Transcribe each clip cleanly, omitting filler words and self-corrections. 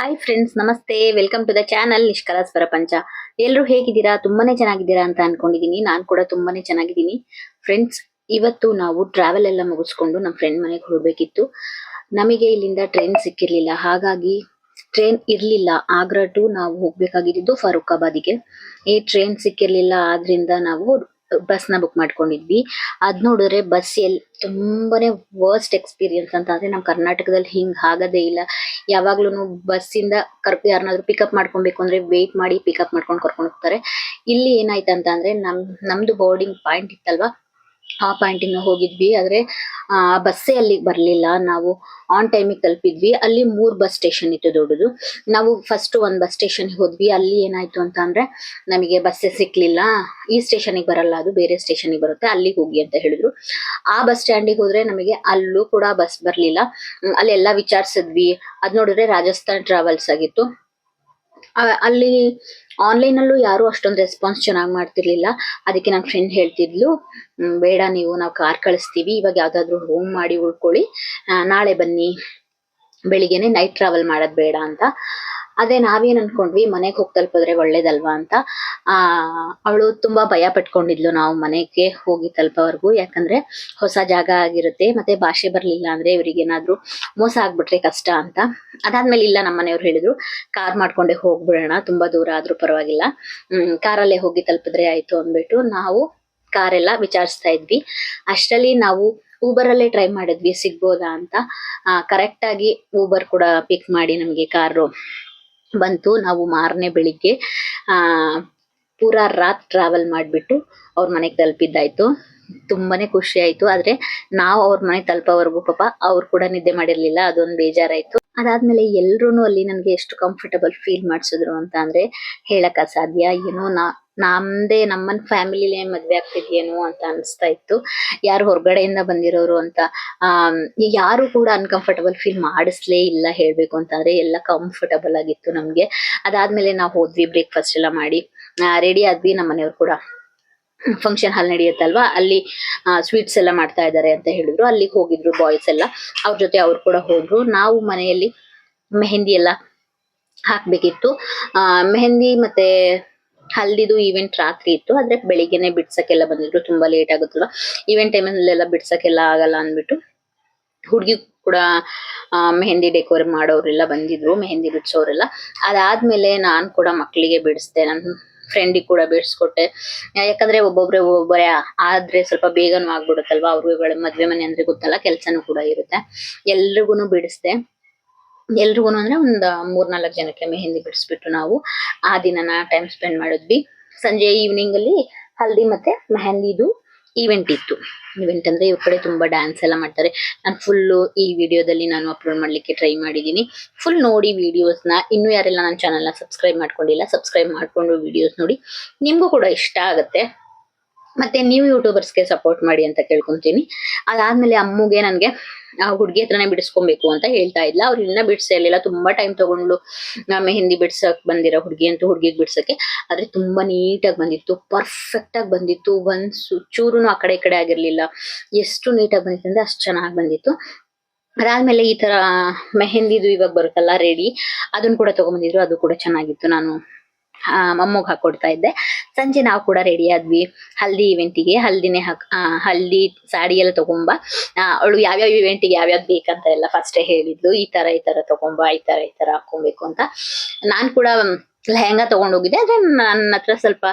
Hi friends, ನಮಸ್ತೆ. Welcome to the channel ನಿಷ್ಕಲಾಸ್ ಪ್ರಪಂಚ. ಎಲ್ಲರೂ ಹೇಗಿದ್ದೀರಾ? ತುಂಬಾನೇ ಚೆನ್ನಾಗಿದ್ದೀರಾ ಅಂತ ಅನ್ಕೊಂಡಿದೀನಿ. ನಾನು ಕೂಡ ತುಂಬಾನೇ ಚೆನ್ನಾಗಿದ್ದೀನಿ. ಫ್ರೆಂಡ್ಸ್, ಇವತ್ತು ನಾವು ಟ್ರಾವೆಲ್ ಎಲ್ಲ ಮುಗಿಸ್ಕೊಂಡು ನಮ್ಮ ಫ್ರೆಂಡ್ ಮನೆಗೆ ಹೋಗ್ಬೇಕಿತ್ತು. ನಮಗೆ ಇಲ್ಲಿಂದ ಟ್ರೈನ್ ಸಿಕ್ಕಿರ್ಲಿಲ್ಲ, ಹಾಗಾಗಿ ಟ್ರೈನ್ ಇರ್ಲಿಲ್ಲ. ಆಗ್ರಾ ಟು ನಾವು ಹೋಗ್ಬೇಕಾಗಿದ್ದು ಫರೂಕಾಬಾದಿಗೆ. ಈ ಟ್ರೈನ್ ಸಿಕ್ಕಿರ್ಲಿಲ್ಲ, ಆದ್ರಿಂದ ನಾವು ಬಸ್ನ ಬುಕ್ ಮಾಡ್ಕೊಂಡಿದ್ವಿ. ಅದ್ ನೋಡಿದ್ರೆ ಬಸ್ ತುಂಬಾನೇ ವರ್ಸ್ಟ್ ಎಕ್ಸ್ಪೀರಿಯನ್ಸ್ ಅಂತ. ಅಂದ್ರೆ ನಮ್ಮ ಕರ್ನಾಟಕದಲ್ಲಿ ಹಿಂಗ್ ಆಗದೇ ಇಲ್ಲ. ಯಾವಾಗ್ಲೂ ಬಸ್ಸಿಂದ ಯಾರನ್ನಾದ್ರೂ ಪಿಕಪ್ ಮಾಡ್ಕೊಬೇಕು ಅಂದ್ರೆ ವೇಟ್ ಮಾಡಿ ಪಿಕಪ್ ಮಾಡ್ಕೊಂಡು ಕರ್ಕೊಂಡು ಹೋಗ್ತಾರೆ. ಇಲ್ಲಿ ಏನಾಯ್ತು ಅಂತ ಅಂದ್ರೆ ನಮ್ದು ಬೋರ್ಡಿಂಗ್ ಪಾಯಿಂಟ್ ಇತ್ತಲ್ವಾ, ಆ ಪಾಯಿಂಟಿಂದ ಹೋಗಿದ್ವಿ. ಆದ್ರೆ ಬಸ್ಸೇ ಅಲ್ಲಿಗೆ ಬರ್ಲಿಲ್ಲ. ನಾವು ಆನ್ ಟೈಮಿಗೆ ತಲುಪಿದ್ವಿ. ಅಲ್ಲಿ 3 ಬಸ್ ಸ್ಟೇಷನ್ ಇತ್ತು ದೊಡ್ಡದು. ನಾವು ಫಸ್ಟ್ ಒಂದ್ ಬಸ್ ಸ್ಟೇಷನ್ ಹೋದ್ವಿ. ಅಲ್ಲಿ ಏನಾಯ್ತು ಅಂತ ಅಂದ್ರೆ ನಮಗೆ ಬಸ್ಸೇ ಸಿಕ್ಲಿಲ್ಲ. ಈ ಸ್ಟೇಷನ್ಗೆ ಬರಲ್ಲ, ಅದು ಬೇರೆ ಸ್ಟೇಷನ್ಗೆ ಬರುತ್ತೆ, ಅಲ್ಲಿಗೆ ಹೋಗಿ ಅಂತ ಹೇಳಿದ್ರು. ಆ ಬಸ್ ಸ್ಟ್ಯಾಂಡಿಗೆ ಹೋದ್ರೆ ನಮಗೆ ಅಲ್ಲೂ ಕೂಡ ಬಸ್ ಬರ್ಲಿಲ್ಲ. ಅಲ್ಲೆಲ್ಲ ವಿಚಾರಿಸಿದ್ವಿ. ಅದ್ ನೋಡಿದ್ರೆ ರಾಜಸ್ಥಾನ್ ಟ್ರಾವೆಲ್ಸ್ ಆಗಿತ್ತು. ಅಲ್ಲಿ ಆನ್ಲೈನ್ ಅಲ್ಲೂ ಯಾರು ಅಷ್ಟೊಂದು ರೆಸ್ಪಾನ್ಸ್ ಚೆನ್ನಾಗಿ ಮಾಡ್ತಿರ್ಲಿಲ್ಲ. ಅದಕ್ಕೆ ನನ್ನ ಫ್ರೆಂಡ್ ಹೇಳ್ತಿದ್ಲು, ಬೇಡ, ನಾವು ಕಾರ್ ಕಳಿಸ್ತೀವಿ, ಇವಾಗ ಯಾವ್ದಾದ್ರು ರೂಮ್ ಮಾಡಿ ಉಳ್ಕೊಳ್ಳಿ, ನಾಳೆ ಬನ್ನಿ, ಬೆಳಿಗ್ಗೆನೆ ನೈಟ್ ಟ್ರಾವೆಲ್ ಮಾಡೋದ್ ಬೇಡ ಅಂತ. ಅದೇ ನಾವೇನ್ ಅನ್ಕೊಂಡ್ವಿ, ಮನೆಗೆ ಹೋಗಿ ತಲುಪಿದ್ರೆ ಒಳ್ಳೇದಲ್ವಾ ಅಂತ. ಅವಳು ತುಂಬಾ ಭಯ ಪಟ್ಕೊಂಡಿದ್ಲು ನಾವು ಮನೆಗೆ ಹೋಗಿ ತಲುಪೋವರೆಗೂ. ಯಾಕಂದ್ರೆ ಹೊಸ ಜಾಗ ಆಗಿರುತ್ತೆ, ಮತ್ತೆ ಭಾಷೆ ಬರ್ಲಿಲ್ಲ ಅಂದ್ರೆ ಇವ್ರಿಗೇನಾದ್ರೂ ಮೋಸ ಆಗ್ಬಿಟ್ರೆ ಕಷ್ಟ ಅಂತ. ಅದಾದ್ಮೇಲೆ ಇಲ್ಲ, ನಮ್ಮ ಮನೆಯವ್ರು ಹೇಳಿದ್ರು ಕಾರ್ ಮಾಡ್ಕೊಂಡೆ ಹೋಗ್ಬಿಡೋಣ, ತುಂಬಾ ದೂರ ಆದ್ರೂ ಪರವಾಗಿಲ್ಲ, ಕಾರಲ್ಲೇ ಹೋಗಿ ತಲುಪಿದ್ರೆ ಆಯ್ತು ಅಂದ್ಬಿಟ್ಟು ನಾವು ಕಾರೆಲ್ಲ ವಿಚಾರಿಸ್ತಾ ಇದ್ವಿ. ಅಷ್ಟರಲ್ಲಿ ನಾವು ಊಬರ್ ಅಲ್ಲೇ ಟ್ರೈ ಮಾಡಿದ್ವಿ ಸಿಗ್ಬೋದಾ ಅಂತ. ಕರೆಕ್ಟ್ ಆಗಿ ಊಬರ್ ಕೂಡ ಪಿಕ್ ಮಾಡಿ ನಮ್ಗೆ ಕಾರು ಬಂತು. ನಾವು ಮಾರನೇ ಬೆಳಿಗ್ಗೆ ಆ ಪೂರಾ ರಾತ್ ಟ್ರಾವೆಲ್ ಮಾಡ್ಬಿಟ್ಟು ಅವ್ರ ಮನೆಗೆ ತಲುಪಿದ್ದಾಯ್ತು. ತುಂಬಾನೇ ಖುಷಿ ಆಯ್ತು. ಆದ್ರೆ ನಾವು ಅವ್ರ ಮನೆಗೆ ತಲುಪೋವರೆಗೂ ಪಾಪ ಅವ್ರು ಕೂಡ ನಿದ್ದೆ ಮಾಡಿರ್ಲಿಲ್ಲ, ಅದೊಂದು ಬೇಜಾರಾಯ್ತು. ಅದಾದ್ಮೇಲೆ ಎಲ್ರೂನು ಅಲ್ಲಿ ನನ್ಗೆ ಎಷ್ಟು ಕಂಫರ್ಟಬಲ್ ಫೀಲ್ ಮಾಡ್ಸಿದ್ರು ಅಂತ ಅಂದ್ರೆ ಹೇಳಕ್ ಅಸಾಧ್ಯ. ಏನೋ ನಮ್ದೇ ನಮ್ಮನ್ ಫ್ಯಾಮಿಲಿಲೇ ಮದ್ವೆ ಆಗ್ತಿದ್ಯೇನೋ ಅಂತ ಅನ್ಸ್ತಾ ಇತ್ತು. ಯಾರು ಹೊರಗಡೆಯಿಂದ ಬಂದಿರೋರು ಅಂತ ಯಾರು ಕೂಡ ಅನ್ಕಂಫರ್ಟಬಲ್ ಫೀಲ್ ಮಾಡಿಸ್ಲೇ ಇಲ್ಲ. ಹೇಳ್ಬೇಕು ಅಂತಂದ್ರೆ ಎಲ್ಲ ಕಂಫರ್ಟಬಲ್ ಆಗಿತ್ತು ನಮ್ಗೆ. ಅದಾದ್ಮೇಲೆ ನಾವು ಹೋದ್ವಿ, ಬ್ರೇಕ್ಫಾಸ್ಟ್ ಎಲ್ಲ ಮಾಡಿ ರೆಡಿ ಆದ್ವಿ. ನಮ್ಮ ಮನೆಯವ್ರು ಕೂಡ ಫಂಕ್ಷನ್ ಹಾಲ್ ನಡೆಯುತ್ತಲ್ವಾ, ಅಲ್ಲಿ ಸ್ವೀಟ್ಸ್ ಎಲ್ಲ ಮಾಡ್ತಾ ಇದ್ದಾರೆ ಅಂತ ಹೇಳಿದ್ರು. ಅಲ್ಲಿಗೆ ಹೋಗಿದ್ರು ಬಾಯ್ಸ್ ಎಲ್ಲ, ಅವ್ರ ಜೊತೆ ಅವ್ರು ಕೂಡ ಹೋದ್ರು. ನಾವು ಮನೆಯಲ್ಲಿ ಮೆಹಂದಿ ಎಲ್ಲ ಹಾಕ್ಬೇಕಿತ್ತು. ಮೆಹಂದಿ ಮತ್ತೆ ಹಲ್ದಿದು ಈವೆಂಟ್ ರಾತ್ರಿ ಇತ್ತು, ಆದ್ರೆ ಬೆಳಿಗ್ಗೆನೆ ಬಿಡ್ಸಕ್ಕೆಲ್ಲ ಬಂದಿದ್ರು. ತುಂಬಾ ಲೇಟ್ ಆಗುತ್ತಲ್ವಾ ಈವೆಂಟ್ ಟೈಮಲ್ಲೆಲ್ಲ ಬಿಡ್ಸಕ್ಕೆಲ್ಲ ಆಗಲ್ಲ ಅಂದ್ಬಿಟ್ಟು ಹುಡುಗಿ ಕೂಡ ಮೆಹಂದಿ ಡೆಕೋರ್ ಮಾಡೋರೆಲ್ಲ ಬಂದಿದ್ರು, ಮೆಹಂದಿ ಬಿಡ್ಸೋರೆಲ್ಲ. ಅದಾದ್ಮೇಲೆ ನಾನ್ ಕೂಡ ಮಕ್ಕಳಿಗೆ ಬಿಡಿಸ್ದೆ, ನನ್ನ ಫ್ರೆಂಡಿಗೆ ಕೂಡ ಬಿಡಿಸ್ಕೊಟ್ಟೆ. ಯಾಕಂದ್ರೆ ಒಬ್ಬೊಬ್ಬರೇ ಆದ್ರೆ ಸ್ವಲ್ಪ ಬೇಗನೂ ಆಗ್ಬಿಡುತ್ತಲ್ವಾ. ಅವ್ರ ಮದ್ವೆ ಮನೆ ಅಂದ್ರೆ ಗೊತ್ತಲ್ಲ, ಕೆಲ್ಸನೂ ಕೂಡ ಇರುತ್ತೆ. ಎಲ್ರಿಗೂನು ಬಿಡಿಸ್ದೆ. ಎಲ್ರಿಗೂ ಅಂದ್ರೆ ಒಂದ್ 3-4 ಜನಕ್ಕೆ ಮೆಹಂದಿ ಬಿಡಿಸ್ಬಿಟ್ಟು ನಾವು ಆ ದಿನನ ಟೈಮ್ ಸ್ಪೆಂಡ್ ಮಾಡಿದ್ವಿ. ಸಂಜೆ ಈವ್ನಿಂಗ್ ಅಲ್ಲಿ ಹಲ್ದಿ ಮತ್ತೆ ಮೆಹಂದಿದು ಈವೆಂಟ್ ಇತ್ತು. ಈವೆಂಟ್ ಅಂದ್ರೆ ಇವ್ರ ಕಡೆ ತುಂಬಾ ಡ್ಯಾನ್ಸ್ ಎಲ್ಲ ಮಾಡ್ತಾರೆ. ನಾನು ಫುಲ್ಲು ಈ ವಿಡಿಯೋದಲ್ಲಿ ನಾನು ಅಪ್ಲೋಡ್ ಮಾಡ್ಲಿಕ್ಕೆ ಟ್ರೈ ಮಾಡಿದೀನಿ. ಫುಲ್ ನೋಡಿ ವಿಡಿಯೋಸ್ನ. ಇನ್ನು ಯಾರೆಲ್ಲ ನನ್ನ ಚಾನಲ್ನ ಸಬ್ಸ್ಕ್ರೈಬ್ ಮಾಡ್ಕೊಂಡಿಲ್ಲ, ಸಬ್ಸ್ಕ್ರೈಬ್ ಮಾಡ್ಕೊಂಡು ವಿಡಿಯೋಸ್ ನೋಡಿ, ನಿಮ್ಗೂ ಕೂಡ ಇಷ್ಟ ಆಗುತ್ತೆ. ಮತ್ತೆ ನೀವು ಯೂಟ್ಯೂಬರ್ಸ್ಗೆ ಸಪೋರ್ಟ್ ಮಾಡಿ ಅಂತ ಕೇಳ್ಕೊಂತೀನಿ. ಅದಾದ್ಮೇಲೆ ಅಮ್ಮುಗೆ ನನ್ಗೆ ಹುಡ್ಗಿ ಹತ್ರನೇ ಬಿಡಿಸ್ಕೊಬೇಕು ಅಂತ ಹೇಳ್ತಾ ಇದ್ಲ. ಅವ್ರು ಇನ್ನ ಬಿಡ್ಸೇ ಇರ್ಲಿಲ್ಲ, ತುಂಬಾ ಟೈಮ್ ತಗೊಂಡು ಮೆಹಂದಿ ಬಿಡ್ಸಕ್ ಬಂದಿರೋ ಹುಡ್ಗಿ ಅಂತೂ ಹುಡ್ಗಿಗ್ ಬಿಡ್ಸಕ್ಕೆ. ಆದ್ರೆ ತುಂಬಾ ನೀಟಾಗಿ ಬಂದಿತ್ತು, ಪರ್ಫೆಕ್ಟ್ ಆಗಿ ಬಂದಿತ್ತು. ಒಂದ್ ಚೂರುನು ಆ ಕಡೆ ಈ ಕಡೆ ಆಗಿರ್ಲಿಲ್ಲ. ಎಷ್ಟು ನೀಟಾಗಿ ಬಂದಿತ್ತು ಅಂದ್ರೆ ಅಷ್ಟು ಚೆನ್ನಾಗಿ ಬಂದಿತ್ತು. ಅದಾದ್ಮೇಲೆ ಈ ತರ ಮೆಹಂದಿದು ಇವಾಗ ಬರುತ್ತಲ್ಲ ರೆಡಿ, ಅದನ್ನ ಕೂಡ ತಗೊಂಡ್ಬಂದಿದ್ರು. ಅದು ಕೂಡ ಚೆನ್ನಾಗಿತ್ತು. ನಾನು ಮೊಮ್ಮಗ್ ಹಾಕೊಡ್ತಾ ಇದ್ದೆ. ಸಂಜೆ ನಾವು ಕೂಡ ರೆಡಿ ಆದ್ವಿ ಹಲ್ದಿ ಇವೆಂಟಿಗೆ. ಹಲ್ದಿ ಸಾಡಿ ಎಲ್ಲ ತಗೊಂಬ, ಅವಳು ಯಾವ್ಯಾವ ಇವೆಂಟಿಗೆ ಯಾವ್ಯಾವ್ದು ಬೇಕಂತ ಎಲ್ಲ ಫಸ್ಟೇ ಹೇಳಿದ್ಲು. ಈ ತರ ತಗೊಂಬ, ಈ ತರ ಹಾಕೊಬೇಕು ಅಂತ. ನಾನ್ ಕೂಡ ಲೆಹಂಗಾ ತಗೊಂಡೋಗಿದ್ದೆ. ಆದ್ರೆ ನನ್ನ ಹತ್ರ ಸ್ವಲ್ಪ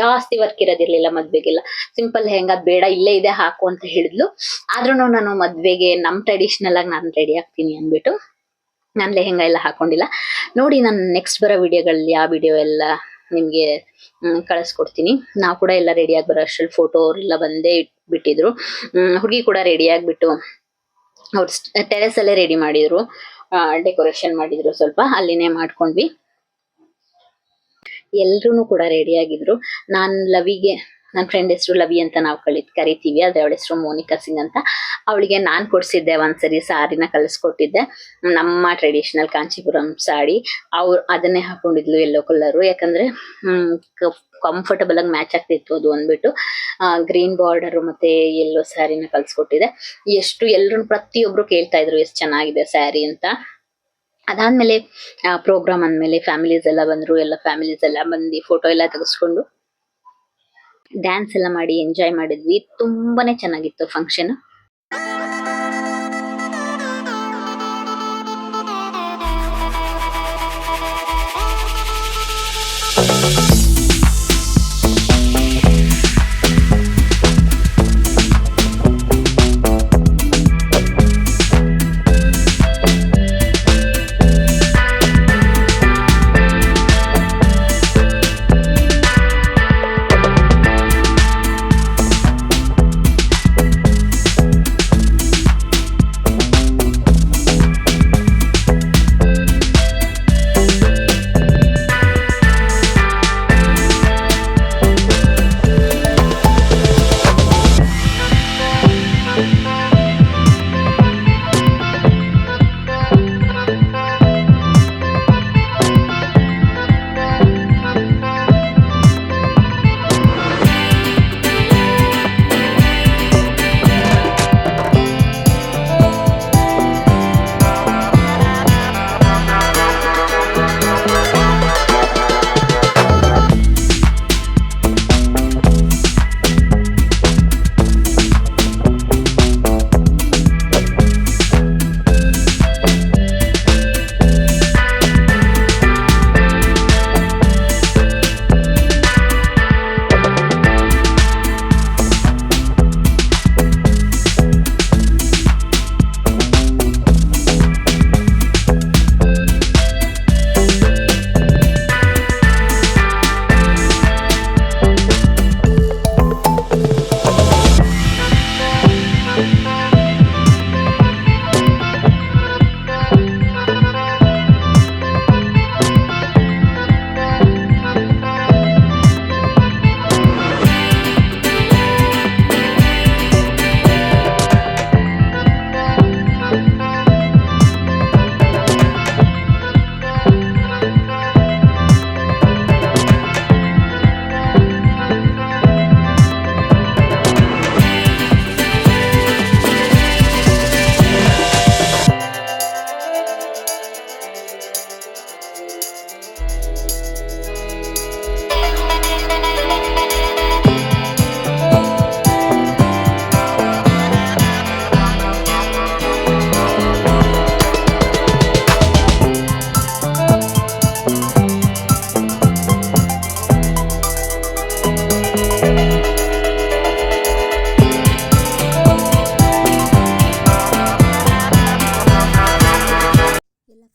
ಜಾಸ್ತಿ ವರ್ಕ್ ಇರೋದಿರ್ಲಿಲ್ಲ ಮದ್ವೆಗೆಲ್ಲ. ಸಿಂಪಲ್ ಲೆಹಂಗಾ ಬೇಡ, ಇಲ್ಲೇ ಇದೆ ಹಾಕು ಅಂತ ಹೇಳಿದ್ಲು. ಆದ್ರೂ ನಾನು ಮದ್ವೆಗೆ ನಮ್ ಟ್ರೆಡಿಷನಲ್ ಆಗಿ ನಾನು ರೆಡಿ ಆಗ್ತೀನಿ ಅಂದ್ಬಿಟ್ಟು ನಾನು ಲೆಹಂಗಾ ಎಲ್ಲ ಹಾಕೊಂಡಿಲ್ಲ. ನೋಡಿ, ನಾನು ನೆಕ್ಸ್ಟ್ ಬರೋ ವಿಡಿಯೋಗಳಲ್ಲಿ ಆ ವಿಡಿಯೋ ಎಲ್ಲ ನಿಮ್ಗೆ ಕಳಿಸ್ಕೊಡ್ತೀನಿ. ನಾವು ಕೂಡ ಎಲ್ಲ ರೆಡಿ ಆಗಿ ಬರೋ ಅಷ್ಟ್ರಲ್ಲಿ ಫೋಟೋ ಅವರೆಲ್ಲ ಬಂದೇ ಬಿಟ್ಟಿದ್ರು. ಹುಡುಗಿ ಕೂಡ ರೆಡಿ ಆಗ್ಬಿಟ್ಟು ಅವ್ರು ಟೆರೆಸ್ ಅಲ್ಲೇ ರೆಡಿ ಮಾಡಿದ್ರು, ಡೆಕೋರೇಷನ್ ಮಾಡಿದ್ರು. ಸ್ವಲ್ಪ ಅಲ್ಲಿನೇ ಮಾಡ್ಕೊಂಡ್ವಿ. ಎಲ್ರೂ ಕೂಡ ರೆಡಿ ಆಗಿದ್ರು. ನಾನ್ ಲವಿಗೆ, ನನ್ನ ಫ್ರೆಂಡ್ ಹೆಸರು ಲವಿ ಅಂತ ನಾವು ಕರಿತೀವಿ, ಆದ್ರೆ ಅವಳ ಹೆಸರು ಮೋನಿಕಾ ಸಿಂಗ್ ಅಂತ. ಅವಳಿಗೆ ನಾನ್ ಕೊಡ್ಸಿದ್ದೆ ಒಂದ್ಸರಿ ಸಾರಿನ ಕಲಿಸ್ಕೊಟ್ಟಿದ್ದೆ, ನಮ್ಮ ಟ್ರೆಡಿಷನಲ್ ಕಾಂಚೀಪುರಂ ಸಾಡಿ. ಅವ್ರು ಅದನ್ನೇ ಹಾಕೊಂಡಿದ್ಲು, ಯೆಲ್ಲೋ ಕಲರು. ಯಾಕಂದ್ರೆ ಕಂಫರ್ಟಬಲ್ ಆಗಿ ಮ್ಯಾಚ್ ಆಗ್ತಿತ್ತು ಅದು ಅಂದ್ಬಿಟ್ಟು ಗ್ರೀನ್ ಬಾರ್ಡರ್ ಮತ್ತೆ ಯೆಲ್ಲೋ ಸ್ಯಾರಿನ ಕಲ್ಸ್ಕೊಟ್ಟಿದೆ. ಎಲ್ರು ಪ್ರತಿಯೊಬ್ರು ಕೇಳ್ತಾ ಇದ್ರು ಎಷ್ಟು ಚೆನ್ನಾಗಿದೆ ಸ್ಯಾರಿ ಅಂತ. ಅದಾದ್ಮೇಲೆ ಪ್ರೋಗ್ರಾಮ್ ಅಂದ್ಮೇಲೆ ಫ್ಯಾಮಿಲೀಸ್ ಎಲ್ಲ ಬಂದ್ರು, ಎಲ್ಲ ಫ್ಯಾಮಿಲೀಸ್ ಎಲ್ಲ ಬಂದು ಫೋಟೋ ಎಲ್ಲ ತೆಗೆಸ್ಕೊಂಡು ಡ್ಯಾನ್ಸ್ ಎಲ್ಲ ಮಾಡಿ ಎಂಜಾಯ್ ಮಾಡಿದ್ವಿ. ತುಂಬಾನೇ ಚೆನ್ನಾಗಿತ್ತು ಫಂಕ್ಷನ್.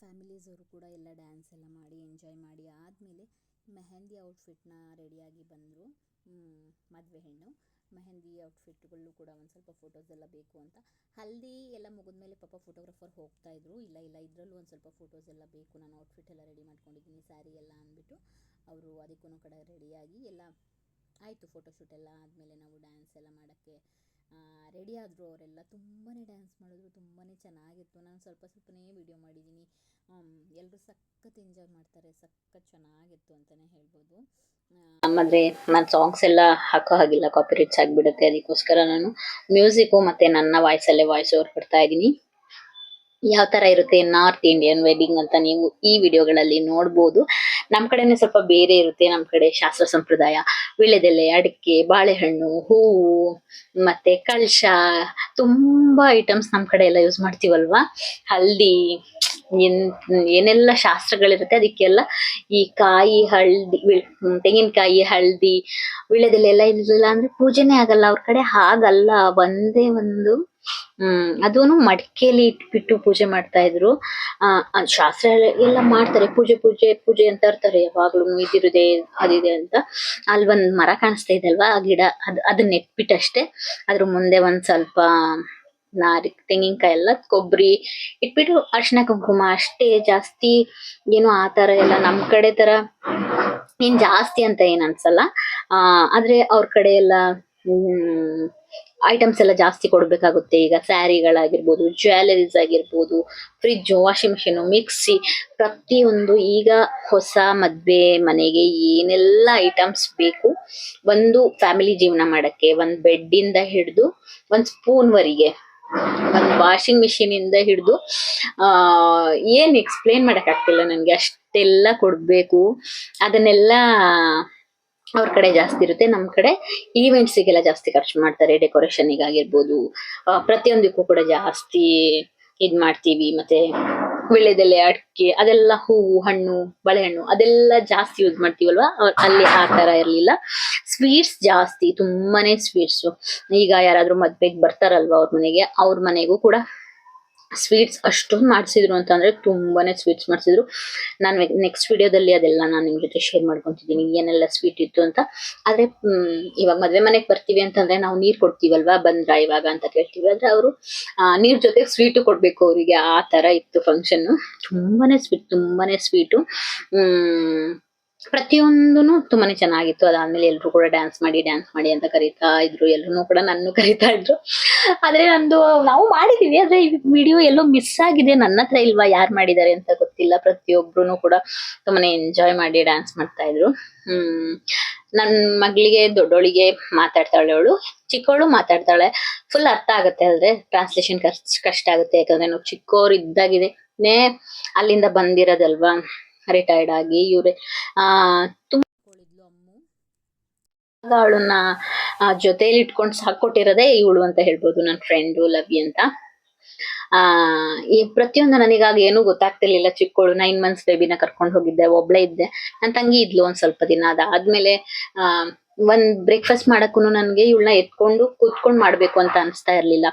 ಫ್ಯಾಮಿಲೀಸ್ ಅವರು ಕೂಡ ಎಲ್ಲ ಡ್ಯಾನ್ಸ್ ಎಲ್ಲ ಮಾಡಿ ಎಂಜಾಯ್ ಮಾಡಿ ಆದಮೇಲೆ ಮೆಹಂದಿ ಔಟ್ಫಿಟ್ನ ರೆಡಿಯಾಗಿ ಬಂದರು. ಮದುವೆ ಹೆಣ್ಣು ಮೆಹಂದಿ ಔಟ್ಫಿಟ್ಗಳು ಕೂಡ ಒಂದು ಸ್ವಲ್ಪ ಫೋಟೋಸ್ ಎಲ್ಲ ಬೇಕು ಅಂತ. ಹಲ್ದಿ ಎಲ್ಲ ಮುಗಿದ್ಮೇಲೆ ಪಾಪ ಫೋಟೋಗ್ರಾಫರ್ ಹೋಗ್ತಾ ಇದ್ರು, ಇಲ್ಲ ಇದರಲ್ಲೂ ಒಂದು ಸ್ವಲ್ಪ ಫೋಟೋಸ್ ಎಲ್ಲ ಬೇಕು, ನಾನು ಔಟ್ಫಿಟ್ ಎಲ್ಲ ರೆಡಿ ಮಾಡ್ಕೊಂಡಿದ್ದೀನಿ ಸ್ಯಾರಿ ಎಲ್ಲ ಅಂದ್ಬಿಟ್ಟು ಅವರು ಅದಕ್ಕೂ ಕಡೆ ರೆಡಿಯಾಗಿ ಎಲ್ಲ ಆಯಿತು. ಫೋಟೋಶೂಟ್ ಎಲ್ಲ ಆದಮೇಲೆ ನಾವು ಡ್ಯಾನ್ಸ್ ಎಲ್ಲ ಮಾಡೋಕ್ಕೆ ರೆಡಿ ಆದರು. ಅವರೆಲ್ಲ ತುಂಬಾ ಡ್ಯಾನ್ಸ್ ಮಾಡಿದ್ರು, ತುಂಬಾ ಚೆನ್ನಾಗಿತ್ತು. ನಾನು ಸ್ವಲ್ಪನೇ ವಿಡಿಯೋ ಮಾಡಿದ್ದೀನಿ. ಎಲ್ಲರೂ ಸಖತ್ ಎಂಜಾಯ್ ಮಾಡ್ತಾರೆ, ಸಖತ್ ಚೆನ್ನಾಗಿತ್ತು ಅಂತಲೇ ಹೇಳ್ಬೋದು. ಆದರೆ ನಾನು ಸಾಂಗ್ಸ್ ಎಲ್ಲ ಹಾಕೋ ಹಾಗಿಲ್ಲ, ಕಾಪಿರೈಟ್ಸ್ ಆಗಿಬಿಡುತ್ತೆ. ಅದಕ್ಕೋಸ್ಕರ ನಾನು ಮ್ಯೂಸಿಕ್ಕು ಮತ್ತು ನನ್ನ ವಾಯ್ಸಲ್ಲೇ ವಾಯ್ಸ್ ಓವರ್ ಕೊಡ್ತಾ ಇದ್ದೀನಿ. ಯಾವ ಥರ ಇರುತ್ತೆ ನಾರ್ತ್ ಇಂಡಿಯನ್ ವೆಡ್ಡಿಂಗ್ ಅಂತ ನೀವು ಈ ವಿಡಿಯೋಗಳಲ್ಲಿ ನೋಡ್ಬೋದು. ನಮ್ಮ ಕಡೆನೇ ಸ್ವಲ್ಪ ಬೇರೆ ಇರುತ್ತೆ. ನಮ್ಮ ಕಡೆ ಶಾಸ್ತ್ರ ಸಂಪ್ರದಾಯ, ವೀಳ್ಯದೆಲೆ, ಅಡಿಕೆ, ಬಾಳೆಹಣ್ಣು, ಹೂವು ಮತ್ತೆ ಕಳಶ, ತುಂಬಾ ಐಟಮ್ಸ್ ನಮ್ಮ ಕಡೆ ಎಲ್ಲ ಯೂಸ್ ಮಾಡ್ತೀವಲ್ವಾ. ಹಲ್ದಿ ಏನೆಲ್ಲ ಶಾಸ್ತ್ರಗಳಿರುತ್ತೆ ಅದಕ್ಕೆಲ್ಲ ಈ ಕಾಯಿ, ಹಳದಿ, ತೆಂಗಿನಕಾಯಿ, ಹಳದಿ, ವೀಳ್ಯದೆಲೆ ಎಲ್ಲ ಇಲ್ಲ ಅಂದ್ರೆ ಪೂಜೆನೇ ಆಗಲ್ಲ ಅವ್ರ ಕಡೆ. ಹಾಗಲ್ಲ, ಒಂದೇ ಒಂದು ಅದೂನು ಮಡಿಕೆಯಲ್ಲಿ ಇಟ್ಬಿಟ್ಟು ಪೂಜೆ ಮಾಡ್ತಾ ಇದ್ರು. ಶಾಸ್ತ್ರ ಎಲ್ಲ ಮಾಡ್ತಾರೆ, ಪೂಜೆ ಅಂತ ಇರ್ತಾರೆ ಯಾವಾಗ್ಲೂ. ಇದಿರುತ್ತೆ ಅದಿದೆ ಅಂತ. ಅಲ್ಲಿ ಒಂದ್ ಮರ ಕಾಣಿಸ್ತಾ ಇದೆ ಅಲ್ವಾ, ಆ ಗಿಡ, ಅದನ್ನ ನೆಟ್ಬಿಟ್ಟಷ್ಟೇ. ಅದ್ರ ಮುಂದೆ ಒಂದ್ ಸ್ವಲ್ಪ ತೆಂಗಿನಕಾಯಿ ಎಲ್ಲ, ಕೊಬ್ಬರಿ ಇಟ್ಬಿಟ್ಟು ಅರ್ಶಿನ ಕುಂಕುಮ ಅಷ್ಟೇ. ಜಾಸ್ತಿ ಏನು ಆ ತರ ಎಲ್ಲ ನಮ್ ಕಡೆ ತರ ಏನ್ ಜಾಸ್ತಿ ಅಂತ ಏನ್ ಅನ್ಸಲ್ಲ. ಆದ್ರೆ ಅವ್ರ ಕಡೆ ಎಲ್ಲ ಐಟಮ್ಸ್ ಎಲ್ಲ ಜಾಸ್ತಿ ಕೊಡ್ಬೇಕಾಗುತ್ತೆ. ಈಗ ಸ್ಯಾರಿಗಳಾಗಿರ್ಬೋದು, ಜ್ಯುವೆಲರೀಸ್ ಆಗಿರ್ಬೋದು, ಫ್ರಿಡ್ಜ್, ವಾಷಿಂಗ್ ಮಿಷಿನ್, ಮಿಕ್ಸಿ, ಪ್ರತಿಯೊಂದು. ಈಗ ಹೊಸ ಮದ್ವೆ ಮನೆಗೆ ಏನೆಲ್ಲ ಐಟಮ್ಸ್ ಬೇಕು, ಒಂದು ಫ್ಯಾಮಿಲಿ ಜೀವನ ಮಾಡಕ್ಕೆ, ಒಂದ್ ಬೆಡ್ ಇಂದ ಹಿಡಿದು ಒಂದ್ ಸ್ಪೂನ್ ವರೆಗೆ ಒಂದು ವಾಷಿಂಗ್ ಮಿಷಿನ್ ಇಂದ ಹಿಡಿದು ಏನ್ ಎಕ್ಸ್ಪ್ಲೇನ್ ಮಾಡಕ್ ಆಗ್ತಿಲ್ಲ ನನ್ಗೆ, ಅಷ್ಟೆಲ್ಲ ಕೊಡ್ಬೇಕು. ಅದನ್ನೆಲ್ಲ ಅವ್ರ ಕಡೆ ಜಾಸ್ತಿ ಇರುತ್ತೆ, ನಮ್ ಕಡೆ ಈವೆಂಟ್ಸಿಗೆಲ್ಲ ಜಾಸ್ತಿ ಖರ್ಚು ಮಾಡ್ತಾರೆ. ಡೆಕೋರೇಷನ್ಗಾಗಿರ್ಬೋದು, ಪ್ರತಿಯೊಂದಕ್ಕೂ ಕೂಡ ಜಾಸ್ತಿ ಇದ್ ಮಾಡ್ತೀವಿ. ಮತ್ತೆ ವಿಳ್ಯದೆಲೆ, ಅಡಿಕೆ, ಅದೆಲ್ಲ ಹೂವು, ಹಣ್ಣು, ಬಾಳೆಹಣ್ಣು ಅದೆಲ್ಲ ಜಾಸ್ತಿ ಯೂಸ್ ಮಾಡ್ತೀವಲ್ವಾ. ಅಲ್ಲಿ ಆ ತರ ಇರ್ಲಿಲ್ಲ. ಸ್ವೀಟ್ಸ್ ಜಾಸ್ತಿ, ತುಂಬಾನೇ ಸ್ವೀಟ್ಸ್. ಈಗ ಯಾರಾದ್ರೂ ಮದ್ವೆಗ್ ಬರ್ತಾರಲ್ವಾ ಅವ್ರ ಮನೆಗೂ ಕೂಡ ಸ್ವೀಟ್ಸ್ ಅಷ್ಟೊಂದು ಮಾಡಿಸಿದ್ರು ಅಂತಂದ್ರೆ, ತುಂಬಾನೇ ಸ್ವೀಟ್ಸ್ ಮಾಡಿಸಿದ್ರು. ನಾನು ನೆಕ್ಸ್ಟ್ ವಿಡಿಯೋದಲ್ಲಿ ಅದೆಲ್ಲ ನಾನು ನಿಮ್ ಜೊತೆ ಶೇರ್ ಮಾಡ್ಕೊಂತಿದ್ದೀನಿ, ಏನೆಲ್ಲ ಸ್ವೀಟ್ ಇತ್ತು ಅಂತ. ಆದ್ರೆ ಇವಾಗ ಮದ್ವೆ ಮನೆಗ್ ಬರ್ತೀವಿ ಅಂತಂದ್ರೆ ನಾವು ನೀರ್ ಕೊಡ್ತೀವಲ್ವಾ, ಬಂದ್ರ ಇವಾಗ ಅಂತ ಕೇಳ್ತೀವಿ. ಆದ್ರೆ ಅವರು ನೀರ್ ಜೊತೆ ಸ್ವೀಟು ಕೊಡ್ಬೇಕು ಅವರಿಗೆ, ಆ ತರ ಇತ್ತು ಫಂಕ್ಷನ್. ತುಂಬಾನೇ ಸ್ವೀಟು. ಪ್ರತಿಯೊಂದನು ತುಂಬಾನೇ ಚೆನ್ನಾಗಿತ್ತು. ಅದಾದ್ಮೇಲೆ ಎಲ್ರು ಕೂಡ ಡ್ಯಾನ್ಸ್ ಮಾಡಿ ಅಂತ ಕರೀತಾ ಇದ್ರು. ಎಲ್ರು ಕೂಡ ನನ್ನ ಕರೀತಾ ಇದ್ರು. ಆದ್ರೆ ನಾವು ಮಾಡಿದೀವಿ, ಆದ್ರೆ ಈ ವಿಡಿಯೋ ಎಲ್ಲೋ ಮಿಸ್ ಆಗಿದೆ. ನನ್ನ ಹತ್ರ ಇಲ್ವಾ, ಯಾರು ಮಾಡಿದ್ದಾರೆ ಅಂತ ಗೊತ್ತಿಲ್ಲ. ಪ್ರತಿಯೊಬ್ರು ಕೂಡ ತುಂಬಾನೇ ಎಂಜಾಯ್ ಮಾಡಿ ಡ್ಯಾನ್ಸ್ ಮಾಡ್ತಾ ಇದ್ರು. ನನ್ ಮಗಳಿಗೆ, ದೊಡ್ಡೋಳಿಗೆ ಮಾತಾಡ್ತಾಳೆ ಅವಳು, ಚಿಕ್ಕವಳು ಮಾತಾಡ್ತಾಳೆ. ಫುಲ್ ಅರ್ಥ ಆಗುತ್ತೆ, ಆದ್ರೆ ಟ್ರಾನ್ಸ್ಲೇಷನ್ ಕಷ್ಟ ಆಗುತ್ತೆ. ಯಾಕಂದ್ರೆ ನಾವು ಚಿಕ್ಕವ್ರು ಇದ್ದಾಗಿದೆ ಅಲ್ಲಿಂದ ಬಂದಿರೋದಲ್ವಾ, ರಿಟೈರ್ಡ್ ಆಗಿ. ಇವ್ರೆ ತುಂಬಾ ಅವಳನ್ನ ಜೊತೆಲಿ ಇಟ್ಕೊಂಡು ಸಾಕೊಟ್ಟಿರೋದೇ ಇವಳು ಅಂತ ಹೇಳ್ಬೋದು, ನನ್ನ ಫ್ರೆಂಡು ಲವಿ ಅಂತ. ಈ ಪ್ರತಿಯೊಂದು ನನಗಾಗ ಏನೂ ಗೊತ್ತಾಗ್ತಿರ್ಲಿಲ್ಲ. ಚಿಕ್ಕವಳು 9 months ಬೇಬಿನ ಕರ್ಕೊಂಡು ಹೋಗಿದ್ದೆ, ಒಬ್ಳೆ ಇದ್ದೆ. ನನ್ ತಂಗಿ ಇದ್ಲು ಒಂದ್ ಸ್ವಲ್ಪ ದಿನ. ಅದಾದ್ಮೇಲೆ ಒಂದ್ ಬ್ರೇಕ್ಫಾಸ್ಟ್ ಮಾಡಕ್ಕೂ ನನ್ಗೆ ಇವಳನ್ನ ಎತ್ಕೊಂಡು ಕೂತ್ಕೊಂಡ್ ಮಾಡ್ಬೇಕು ಅಂತ ಅನ್ಸ್ತಾ ಇರ್ಲಿಲ್ಲ.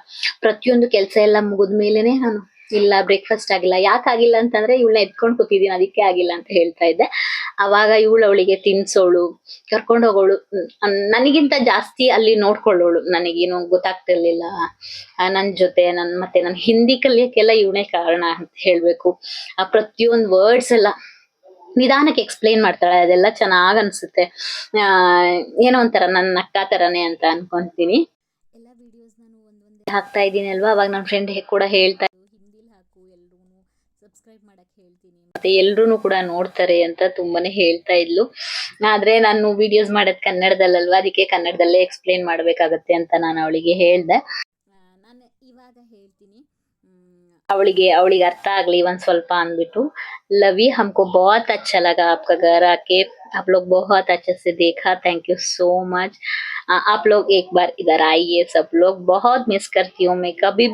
ಪ್ರತಿಯೊಂದು ಕೆಲ್ಸ ಎಲ್ಲ ಮುಗಿದ್ಮೇಲೆನೆ ನಾನು, ಇಲ್ಲ ಬ್ರೇಕ್ಫಾಸ್ಟ್ ಆಗಿಲ್ಲ. ಯಾಕಾಗಿಲ್ಲ ಅಂತಂದ್ರೆ ಇವಳನ್ನ ಎತ್ಕೊಂಡ್ ಕೂತಿದೀನಿ, ಅದಕ್ಕೆ ಆಗಿಲ್ಲ ಅಂತ ಹೇಳ್ತಾ ಇದ್ದೆ. ಅವಾಗ ಅವಳಿಗೆ ತಿನ್ಸೋಳು, ಕರ್ಕೊಂಡು ಹೋಗೋಳು. ನನಗಿಂತ ಜಾಸ್ತಿ ಅಲ್ಲಿ ನೋಡ್ಕೊಳ್ಳೋಳು. ನನಗೇನು ಗೊತ್ತಾಗ್ತಿರ್ಲಿಲ್ಲ. ನನ್ ಜೊತೆ ಮತ್ತೆ ನನ್ ಹಿಂದಿ ಕಲಿಯಕ್ಕೆಲ್ಲ ಇವನೇ ಕಾರಣ ಅಂತ ಹೇಳ್ಬೇಕು. ಆ ಪ್ರತಿಯೊಂದು ವರ್ಡ್ಸ್ ಎಲ್ಲ ನಿಧಾನಕ್ಕೆ ಎಕ್ಸ್ಪ್ಲೇನ್ ಮಾಡ್ತಾಳೆ, ಅದೆಲ್ಲ ಚೆನ್ನಾಗ್ ಅನ್ಸುತ್ತೆ. ಏನೋ ಒಂಥರ ನನ್ನ ಅಕ್ಕ ತರನೇ ಅಂತ ಅನ್ಕೊಂತೀನಿ. ಎಲ್ಲ ವಿಡಿಯೋಸ್ ನಾನು ಒಂದೊಂದೇ ಹಾಕ್ತಾ ಇದ್ದೀನಿ ಅಲ್ವಾ, ಅವಾಗ ನನ್ನ ಫ್ರೆಂಡ್ ಕೂಡ ಹೇಳ್ತಾ ಹಿಂದಿಲಿ ಹಾಕು, ಎಲ್ರೂ ಸಬ್ಸ್ಕ್ರೈಬ್ ಮಾಡಕ್ ಹೇಳ್ತೀನಿ, ಮತ್ತೆ ಎಲ್ರು ಕೂಡ ನೋಡ್ತಾರೆ ಅಂತ ತುಂಬಾನೇ ಹೇಳ್ತಾ ಇದ್ಲು. ಆದ್ರೆ ನಾನು ವಿಡಿಯೋಸ್ ಮಾಡೋದ್ ಕನ್ನಡದಲ್ಲಲ್ವಾ, ಅದಕ್ಕೆ ಕನ್ನಡದಲ್ಲೇ ಎಕ್ಸ್ಪ್ಲೇನ್ ಮಾಡ್ಬೇಕಾಗತ್ತೆ ಅಂತ ನಾನು ಅವಳಿಗೆ ಹೇಳ್ದೆ. ನಾನು ಇವಾಗ ಹೇಳ್ತೀನಿ, ಅವಳಿಗೆ अर्थ ಆಗ್ಲಿ ಒಂದ್ ಸ್ವಲ್ಪ ಅಂದ್ಬಿಟ್ಟು. लवी हमको बहुत अच्छा लगा आपका घर आके, आप लोग बहुत अच्छे से देखा, थैंक यू सो मच। आप लोग एक बार इधर आइए, सब लोग बहुत मिस करती हूँ मैं, कभी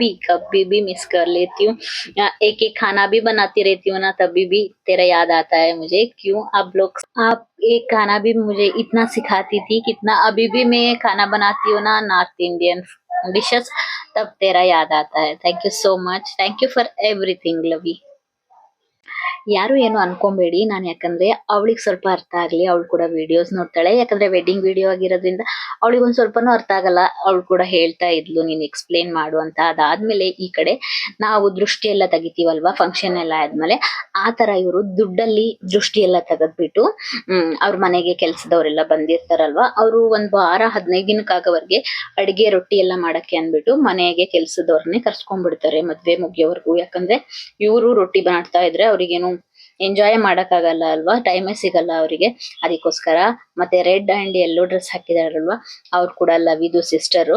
भी मिस कर लेती हूँ। एक एक खाना भी बनाती रहती हूँ ना, तभी भी तेरा याद आता है मुझे। क्यों आप एक खाना भी मुझे इतना सिखाती थी, कितना अभी भी मैं खाना बनाती हूँ ना, नॉर्थ इंडियन डिशेस, तब तेरा याद आता है। Thank you so much, thank you for everything lovey. ಯಾರು ಏನು ಅನ್ಕೊಂಬೇಡಿ, ನಾನು ಯಾಕಂದ್ರೆ ಅವಳಿಗೆ ಸ್ವಲ್ಪ ಅರ್ಥ ಆಗ್ಲಿ, ಅವಳು ಕೂಡ ವಿಡಿಯೋಸ್ ನೋಡ್ತಾಳೆ. ಯಾಕಂದ್ರೆ ವೆಡ್ಡಿಂಗ್ ವಿಡಿಯೋ ಆಗಿರೋದ್ರಿಂದ ಅವಳಿಗೆ ಒಂದ್ ಸ್ವಲ್ಪನೂ ಅರ್ಥ ಆಗಲ್ಲ. ಅವಳು ಕೂಡ ಹೇಳ್ತಾ ಇದ್ಲು, ನೀನ್ ಎಕ್ಸ್ಪ್ಲೇನ್ ಮಾಡು ಅಂತ. ಅದಾದ್ಮೇಲೆ ಈ ಕಡೆ ನಾವು ದೃಷ್ಟಿ ಎಲ್ಲ ತೆಗಿತೀವಲ್ವಾ, ಫಂಕ್ಷನ್ ಎಲ್ಲ ಆದ್ಮೇಲೆ ಆ ತರ ಇವರು ದುಡ್ಡಲ್ಲಿ ದೃಷ್ಟಿ ಎಲ್ಲ ತೆಗೆದ್ಬಿಟ್ಟು, ಅವ್ರ ಮನೆಗೆ ಕೆಲ್ಸದವ್ರೆಲ್ಲ ಬಂದಿರ್ತಾರಲ್ವಾ, ಅವರು ಒಂದ್ ವಾರ 15 ದಿನಕ್ಕಾಗವರೆಗೆ ಅಡಿಗೆ ರೊಟ್ಟಿ ಎಲ್ಲ ಮಾಡಕ್ಕೆ ಅಂದ್ಬಿಟ್ಟು ಮನೆಗೆ ಕೆಲ್ಸದವ್ರನ್ನೇ ಕರ್ಸ್ಕೊಂಡ್ಬಿಡ್ತಾರೆ ಮದ್ವೆ ಮುಗಿಯೋವರೆಗೂ. ಯಾಕಂದ್ರೆ ಇವರು ರೊಟ್ಟಿ ಮಾಡ್ತಾ ಇದ್ರೆ ಅವ್ರಿಗೇನು ಎಂಜಾಯ್ ಮಾಡಕ್ ಆಗಲ್ಲ ಅಲ್ವಾ, ಟೈಮೇ ಸಿಗಲ್ಲ ಅವರಿಗೆ. ಅದಕ್ಕೋಸ್ಕರ ಮತ್ತೆ ರೆಡ್ ಅಂಡ್ ಯೆಲ್ಲೋ ಡ್ರೆಸ್ ಹಾಕಿದಾರಲ್ವಾ, ಅವ್ರು ಕೂಡ ಲವಿದು ಸಿಸ್ಟರು,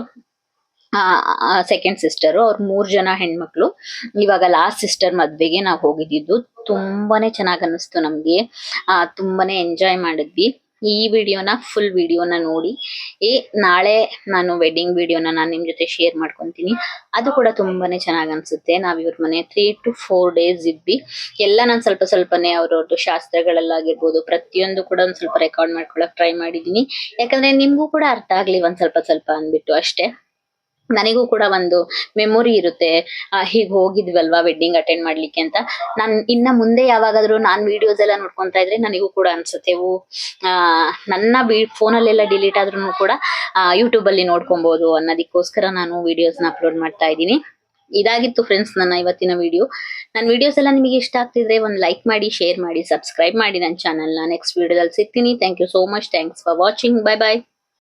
ಸೆಕೆಂಡ್ ಸಿಸ್ಟರು. ಅವ್ರ 3 ಜನ ಹೆಣ್ಮಕ್ಳು. ಇವಾಗ ಲಾಸ್ಟ್ ಸಿಸ್ಟರ್ ಮದ್ವೆಗೆ ನಾವು ಹೋಗಿದ್ದು. ತುಂಬಾನೇ ಚೆನ್ನಾಗ್ ಅನ್ನಿಸ್ತು ನಮ್ಗೆ, ತುಂಬಾನೇ ಎಂಜಾಯ್ ಮಾಡಿದ್ವಿ. ಈ ವಿಡಿಯೋನ ಫುಲ್ ವಿಡಿಯೋನ ನೋಡಿ. ನಾಳೆ ನಾನು ವೆಡ್ಡಿಂಗ್ ವಿಡಿಯೋನ ನಾನು ನಿಮ್ ಜೊತೆ ಶೇರ್ ಮಾಡ್ಕೊಂತೀನಿ. ಅದು ಕೂಡ ತುಂಬಾನೇ ಚೆನ್ನಾಗ್ ಅನ್ಸುತ್ತೆ. ನಾವ್ ಇವ್ರ ಮನೆ 3 to 4 days ಇದ್ವಿ. ಎಲ್ಲ ನಾನು ಸ್ವಲ್ಪನೇ ಅವ್ರವ್ರದ್ದು ಶಾಸ್ತ್ರಗಳಲ್ಲಾಗಿರ್ಬೋದು ಪ್ರತಿಯೊಂದು ಕೂಡ ಒಂದ್ ಸ್ವಲ್ಪ ರೆಕಾರ್ಡ್ ಮಾಡ್ಕೊಳಕ್ ಟ್ರೈ ಮಾಡಿದೀನಿ. ಯಾಕಂದ್ರೆ ನಿಮ್ಗೂ ಕೂಡ ಅರ್ಥ ಆಗ್ಲಿ ಒಂದ್ ಸ್ವಲ್ಪ ಅಂದ್ಬಿಟ್ಟು ಅಷ್ಟೇ. ನನಗೂ ಕೂಡ ಒಂದು ಮೆಮೊರಿ ಇರುತ್ತೆ, ಹೀಗ್ ಹೋಗಿದ್ವಲ್ವಾ ವೆಡ್ಡಿಂಗ್ ಅಟೆಂಡ್ ಮಾಡ್ಲಿಕ್ಕೆ ಅಂತ. ನಾನ್ ಇನ್ನ ಮುಂದೆ ಯಾವಾಗಾದ್ರೂ ನಾನ್ ವಿಡಿಯೋಸ್ ಎಲ್ಲ ನೋಡ್ಕೊಂತಾ ಇದ್ರೆ ನನಗೂ ಕೂಡ ಅನ್ಸುತ್ತೆ, ನನ್ನ ಫೋನಲ್ಲೆಲ್ಲ ಡಿಲೀಟ್ ಆದ್ರೂ ಕೂಡ ಯೂಟ್ಯೂಬ್ ಅಲ್ಲಿ ನೋಡ್ಕೊಬಹುದು ಅನ್ನೋದಕ್ಕೋಸ್ಕರ ನಾನು ವಿಡಿಯೋಸ್ ನ ಅಪ್ಲೋಡ್ ಮಾಡ್ತಾ ಇದ್ದೀನಿ. ಇದಾಗಿತ್ತು ಫ್ರೆಂಡ್ಸ್ ನನ್ನ ಇವತ್ತಿನ ವಿಡಿಯೋ. ನನ್ನ ವಿಡಿಯೋಸ್ ಎಲ್ಲ ನಿಮಗೆ ಇಷ್ಟ ಆಗ್ತಿದ್ರೆ ಒಂದು ಲೈಕ್ ಮಾಡಿ, ಶೇರ್ ಮಾಡಿ, ಸಬ್ಸ್ಕ್ರೈಬ್ ಮಾಡಿ ನನ್ನ ಚಾನೆಲ್ ನ. ನೆಕ್ಸ್ಟ್ ವಿಡಿಯೋದಲ್ಲಿ ಸಿಗ್ತೀನಿ. Thank you so much, thanks for watching, bye bye.